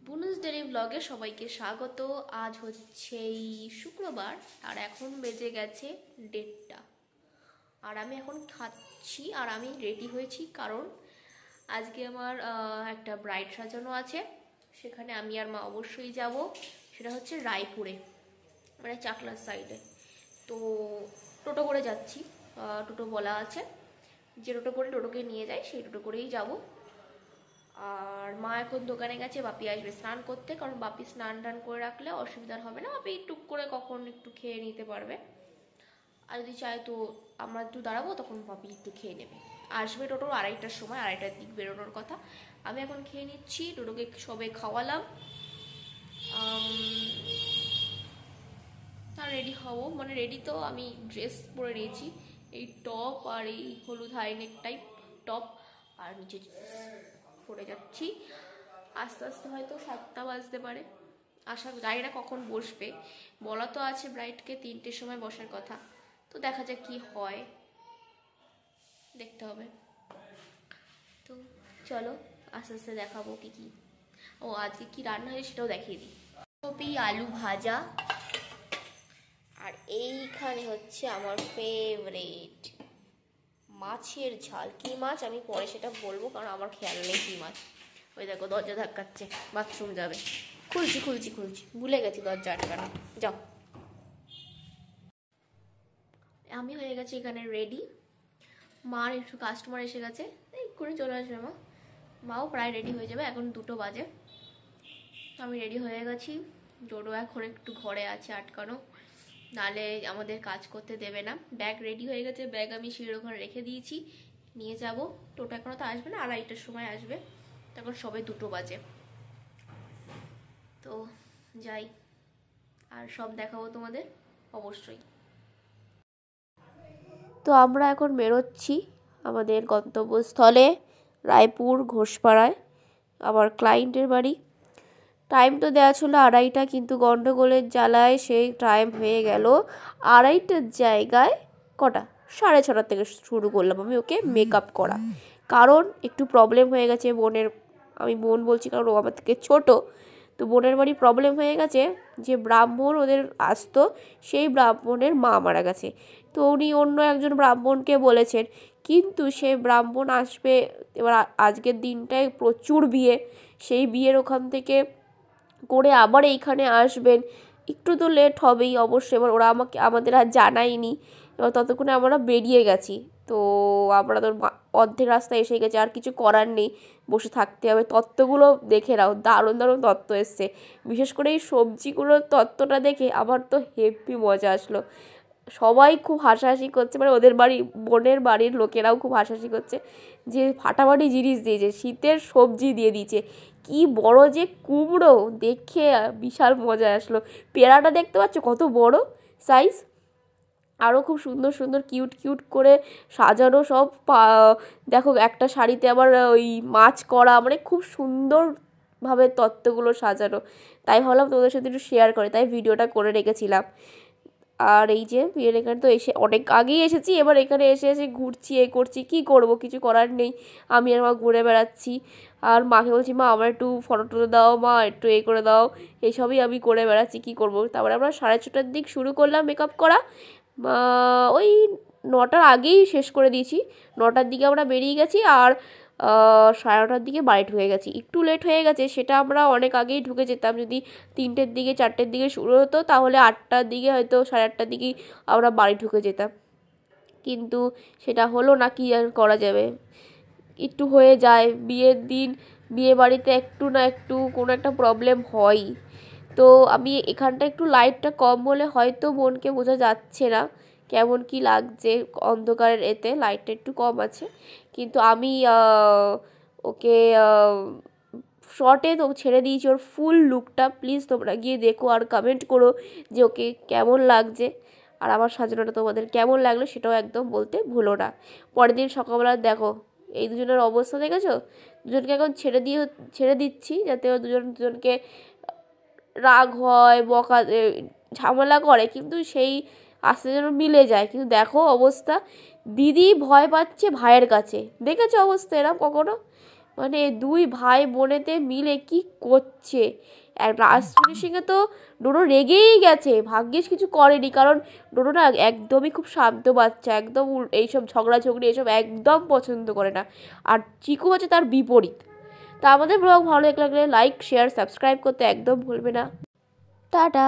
বুনুসডেরি ব্লগে সবাইকে স্বাগত। আজ হচ্ছে শুক্রবার আর এখন বেজে গেছে 1:30 আর আমি এখন খাচ্ছি আর আমি রেডি হয়েছি কারণ আজকে আমার একটা ব্রাইড সাজানো আছে, সেখানে আমি আর মা অবশ্যই যাব। সেটা হচ্ছে রায়পুরে, মানে চাকলার সাইডে। তো টোটো করে যাচ্ছি, টোটো বলা আছে, যে টোটো করে টোটোকে নিয়ে যায় সেই টোটো করেই যাব। আর মা এখন দোকানে গেছে, বাপি আসবে স্নান করতে, কারণ বাপি স্নান টান করে রাখলে অসুবিধা হবে না, বাপি টুক করে কখন একটু খেয়ে নিতে পারবে। আর যদি চায় তো আমরা একটু দাঁড়াবো, তখন বাপি একটু খেয়ে নেবে। আসবে টোটো 2:30টার সময়, 2:30টার দিক বেরোনোর কথা। আমি এখন খেয়ে নিচ্ছি, টোটোকে সবে খাওয়ালাম আর রেডি হব। মানে রেডি তো আমি ড্রেস পরে নিয়েছি, এই টপ আর এই হলুদ হাইনেক টাইপ টপ আর নিচে পরে যাচ্ছি। আস্তে আস্তে হয়তো 7টা বাজতে পারে, আশা জানি না কখন বসবে। বলা তো আছে ব্রাইডকে 3টের সময় বসার কথা, তো দেখা যাক কি হয়, দেখতে হবে। তো চলো আস্তে আস্তে দেখাবো কি কি। ও আজকে কি রান্না হয়েছে সেটাও দেখিয়ে দিই। কপি আলু ভাজা, আর এইখানে হচ্ছে আমার ফেভারিট মাছের ঝাল। কি মাছ আমি পরে সেটা বলবো, কারণ আমার খেয়াল নেই কি মাছ। ওই দেখো দরজা ধাক্কাচ্ছে, বাথরুম যাবে। খুলছি খুলছি খুলছি, ভুলে গেছি দরজা আটকানো। যাও, আমি হয়ে গেছি এখানে রেডি। মার একটু কাস্টমার এসে গেছে, এই করে চলে আসবে মা। মাও প্রায় রেডি হয়ে যাবে, এখন 2টো বাজে। আমি রেডি হয়ে গেছি। জোরও এখন একটু ঘরে আছে আটকানো, নালে আমাদের কাজ করতে দেবে না। ব্যাগ রেডি হয়ে গেছে, ব্যাগ আমি সিঁড়ির ওখানে রেখে দিয়েছি, নিয়ে যাব। টোটো এখনো তো আসবে না, 2:30টার সময় আসবে, তখন সবে 2টো বাজে। তো যাই, আর সব দেখাবো তোমাদের অবশ্যই। তো আমরা এখন বেরোচ্ছি আমাদের গন্তব্যস্থলে রায়পুর ঘোষপাড়ায়, আমার ক্লায়েন্টের বাড়ি। টাইম তো দেওয়া ছিল 2:30, কিন্তু গন্ডগোলের জ্বালায় সেই টাইম হয়ে গেল 2:30টার জায়গায় কটা 6:30 থেকে শুরু করলাম আমি ওকে মেকআপ করা। কারণ একটু প্রবলেম হয়ে গেছে বোনের, আমি বোন বলছি কারণ ও আমার থেকে ছোটো। তো বোনের বাড়ি প্রবলেম হয়ে গেছে, যে ব্রাহ্মণ ওদের আসতো সেই ব্রাহ্মণের মা মারা গেছে। তো উনি অন্য একজন ব্রাহ্মণকে বলেছেন, কিন্তু সে ব্রাহ্মণ আসবে এবার আজকের দিনটায় প্রচুর বিয়ে, সেই বিয়ের ওখান থেকে করে আবার এইখানে আসবেন, একটু তো লেট হবেই অবশ্যই। এবার ওরা আমাদের আর জানায়নি, এবার ততক্ষণে আমরা বেরিয়ে গেছি। তো আমরা তো অর্ধেক রাস্তায় এসে গেছি, আর কিছু করার নেই, বসে থাকতে হবে। তত্ত্বগুলো দেখে নাও, দারুণ দারুণ তত্ত্ব এসছে। বিশেষ করে এই সবজিগুলোর তত্ত্বটা দেখে আমার তো হেভি মজা আসলো। সবাই খুব হাসাহাসি করছে, মানে ওদের বোনের বাড়ির লোকেরাও খুব হাসাহাসি করছে যে ফাটাফাটি জিনিস দিয়েছে, শীতের সবজি দিয়ে দিয়েছে। কি বড় যে কুমড়ো, দেখে বিশাল মজা আসলো। পেয়ারাটা দেখতে পাচ্ছ কত বড় সাইজ, আরও খুব সুন্দর সুন্দর কিউট কিউট করে সাজানো সব। দেখো একটা শাড়িতে আবার ওই মাছ করা, মানে খুব সুন্দরভাবে তত্ত্বগুলো সাজানো। তাই ভাবলাম তোমাদের সাথে একটু শেয়ার করে, তাই ভিডিওটা করে রেখেছিলাম। আর এই যে বিয়ের এখানে তো এসে অনেক আগেই এসেছি, এবার এখানে এসে এসে ঘুরছি, এ করছি, কি করব, কিছু করার নেই। আমি আর মা ঘুরে বেড়াচ্ছি, আর মাকে বলছি মা আমার একটু ফটো টটো দাও, মা একটু এ করে দাও, এইসবই আমি করে বেড়াচ্ছি, কি করব। তারপরে আমরা 6:30টার দিক শুরু করলাম মেকআপ করা, ওই 9টার আগেই শেষ করে দিয়েছি। 9টার দিকে আমরা বেরিয়ে গেছি, আর 9:30টার দিকে বাড়ি ঢুকে গেছি। একটু লেট হয়ে গেছে, সেটা আমরা অনেক আগেই ঢুকে যেতাম। যদি 3টের দিকে 4টের দিকে শুরু হতো, তাহলে 8টার দিকে হয়তো 8:30টার দিকেই আমরা বাড়ি ঢুকে যেতাম, কিন্তু সেটা হলো না, কি আর করা যাবে, একটু হয়ে যায় বিয়ের দিন। বিয়ে বাড়িতে একটু না একটু কোনো একটা প্রবলেম হয়ই। তো আমি এখানটা একটু লাইটটা কম বলে হয়তো বোনকে বোঝা যাচ্ছে না কেমন কি লাগছে, অন্ধকারের এতে লাইটটা একটু কম আছে। কিন্তু আমি ওকে শর্টে তো ছেড়ে দিয়েছি ওর ফুল লুকটা। প্লিজ তোমরা গিয়ে দেখো আর কমেন্ট করো যে ওকে কেমন লাগছে, আর আমার সাজানোটা তোমাদের কেমন লাগলো সেটাও একদম বলতে ভুলো না। পরের দিন সকালবেলা দেখো এই দুজনের অবস্থা দেখেছো, দুজনকে এখন ছেড়ে দিচ্ছি, যাতে দুজনকে রাগ হয়, ঝামেলা করে, কিন্তু সেই আস্তে যেন মিলে যায়, কিন্তু দেখো অবস্থা, দিদি ভয় পাচ্ছে ভাইয়ের কাছে, দেখেছো অবস্থা এরকম কখনো? মানে দুই ভাই বোনেতে মিলে কি করছে। লাস্ট ফিনিশিংয়ে তো ডোডো রেগেই গেছে, ভাগ্যিস কিছু করেনি, কারণ ডোডো না একদমই খুব শান্ত বাচ্চা, একদম এইসব ঝগড়াঝগড়ি এসব একদম পছন্দ করে না। আর চিকু হচ্ছে তার বিপরীত। তা আমাদের ব্লগ ভালো লাগলে লাইক শেয়ার সাবস্ক্রাইব করতে একদম ভুলবে না। টাটা।